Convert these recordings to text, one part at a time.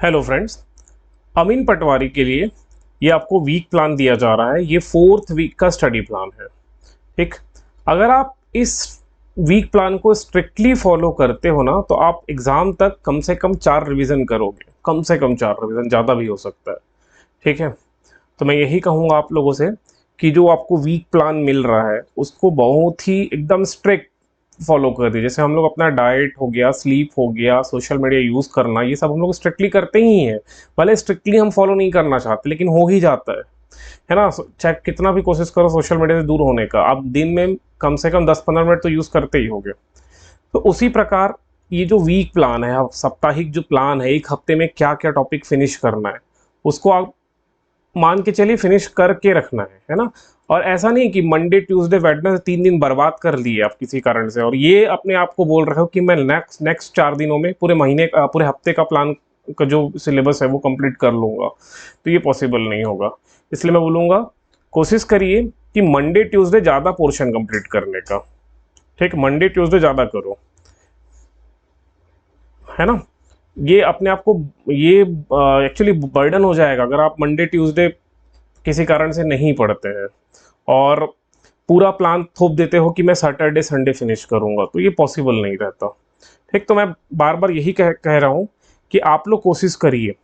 Hello friends, अमीन पटवारी के लिए ये आपको वीक प्लान दिया जा रहा है। ये 4th वीक का स्टडी प्लान है। ठीक, अगर आप इस वीक प्लान को स्ट्रिक्टली फॉलो करते हो ना, तो आप एग्ज़ाम तक कम से कम 4 रिवीजन करोगे। कम से कम 4 रिवीजन, ज़्यादा भी हो सकता है। ठीक है, तो मैं यही कहूँगा आप लोगों से कि जो आपको वीक प्लान मिल रहा है उसको बहुत ही एकदम स्ट्रिक्ट फॉलो कर दीजिए। जैसे हम लोग अपना डाइट हो गया, स्लीप हो गया, सोशल मीडिया यूज़ करना, ये सब हम लोग स्ट्रिक्टली करते ही हैं। भले स्ट्रिक्टली हम फॉलो नहीं करना चाहते, लेकिन हो ही जाता है ना। चाहे कितना भी कोशिश करो सोशल मीडिया से दूर होने का, आप दिन में कम से कम 10-15 मिनट तो यूज़ करते ही होगे। तो उसी प्रकार ये जो वीक प्लान है, अब साप्ताहिक जो प्लान है, एक हफ्ते में क्या क्या टॉपिक फिनिश करना है, उसको आप मान के चलिए फिनिश करके रखना है ना। और ऐसा नहीं कि मंडे ट्यूसडे वेडनेसडे 3 दिन बर्बाद कर लिए आप किसी कारण से, और ये अपने आप को बोल रहे हो कि मैं नेक्स्ट 4 दिनों में पूरे महीने पूरे हफ्ते का प्लान का जो सिलेबस है वो कंप्लीट कर लूँगा। तो ये पॉसिबल नहीं होगा। इसलिए मैं बोलूँगा, कोशिश करिए कि मंडे ट्यूसडे ज़्यादा पोर्शन कंप्लीट करने का। ठीक, मंडे ट्यूसडे ज़्यादा करो, है ना। ये अपने आप को ये एक्चुअली बर्डन हो जाएगा अगर आप मंडे ट्यूसडे किसी कारण से नहीं पढ़ते हैं और पूरा प्लान थोप देते हो कि मैं सैटरडे संडे फिनिश करूंगा, तो ये पॉसिबल नहीं रहता। ठीक, तो मैं बार बार यही कह रहा हूँ कि आप लोग कोशिश करिए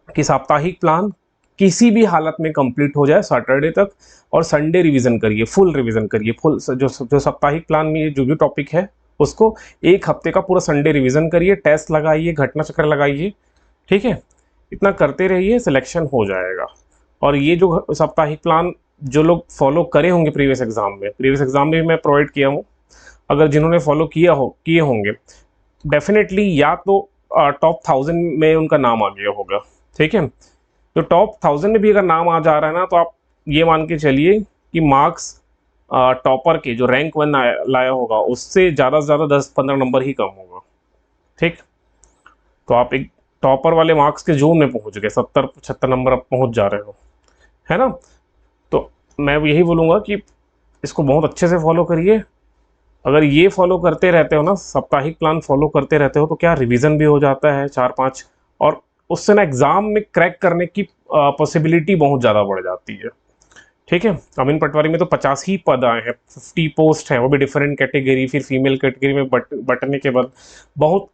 कि साप्ताहिक प्लान किसी भी हालत में कंप्लीट हो जाए सैटरडे तक, और संडे रिवीजन करिए, फुल रिवीजन करिए। फुल जो साप्ताहिक प्लान में जो जो टॉपिक है उसको एक हफ्ते का पूरा संडे रिवीजन करिए, टेस्ट लगाइए, घटना चक्र लगाइए। ठीक है, इतना करते रहिए, सिलेक्शन हो जाएगा। और ये जो साप्ताहिक प्लान जो लोग फॉलो करे होंगे प्रीवियस एग्जाम में मैं प्रोवाइड किया हूँ, अगर जिन्होंने फॉलो किए होंगे, डेफिनेटली या तो टॉप 1000 में उनका नाम आ गया होगा। ठीक है, तो टॉप 1000 में भी अगर नाम आ जा रहा है ना, तो आप ये मान के चलिए कि मार्क्स टॉपर के जो रैंक 1 लाया होगा उससे ज़्यादा से ज़्यादा 10-15 नंबर ही कम होगा। ठीक, तो आप एक टॉपर वाले मार्क्स के जोन में पहुंच गए, 70-75 नंबर आप पहुंच जा रहे हो, है ना। तो मैं यही बोलूँगा कि इसको बहुत अच्छे से फॉलो करिए। अगर ये फॉलो करते रहते हो ना, साप्ताहिक प्लान फॉलो करते रहते हो, तो क्या रिवीजन भी हो जाता है 4-5, और उससे ना एग्ज़ाम में क्रैक करने की पॉसिबिलिटी बहुत ज़्यादा बढ़ जाती है। ठीक है, अमीन पटवारी में तो 50 ही पद आए हैं, 50 पोस्ट हैं, वो भी डिफरेंट कैटेगरी। फिर फीमेल कैटेगरी में बटने के बाद बहुत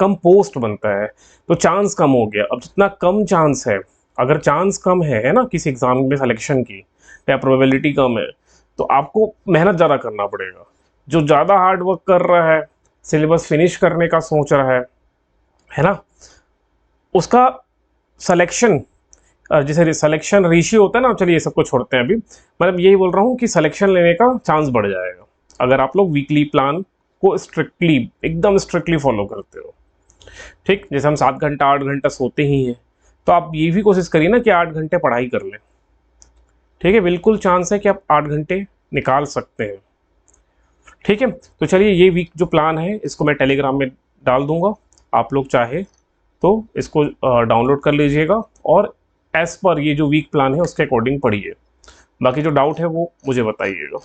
कम पोस्ट बनता है, तो चांस कम हो गया। अब जितना कम चांस है, अगर चांस कम है ना किसी एग्जाम में सिलेक्शन की, या प्रोबेबिलिटी कम है, तो आपको मेहनत ज़्यादा करना पड़ेगा। जो ज़्यादा हार्ड वर्क कर रहा है, सिलेबस फिनिश करने का सोच रहा है ना, उसका सिलेक्शन, जैसे सिलेक्शन रेशियो होता है ना, चलिए ये सबको छोड़ते हैं अभी। मतलब यही बोल रहा हूँ कि सिलेक्शन लेने का चांस बढ़ जाएगा अगर आप लोग वीकली प्लान को स्ट्रिक्टली, एकदम स्ट्रिक्टली फॉलो करते हो। ठीक, जैसे हम 7 घंटा 8 घंटा सोते ही हैं, तो आप ये भी कोशिश करिए ना कि 8 घंटे पढ़ाई कर लें। ठीक है, बिल्कुल चांस है कि आप 8 घंटे निकाल सकते हैं। ठीक है, तो चलिए ये वीक जो प्लान है इसको मैं टेलीग्राम में डाल दूंगा, आप लोग चाहे तो इसको डाउनलोड कर लीजिएगा, और एज पर ये जो वीक प्लान है उसके अकॉर्डिंग पढ़िए। बाकी जो डाउट है वो मुझे बताइएगा।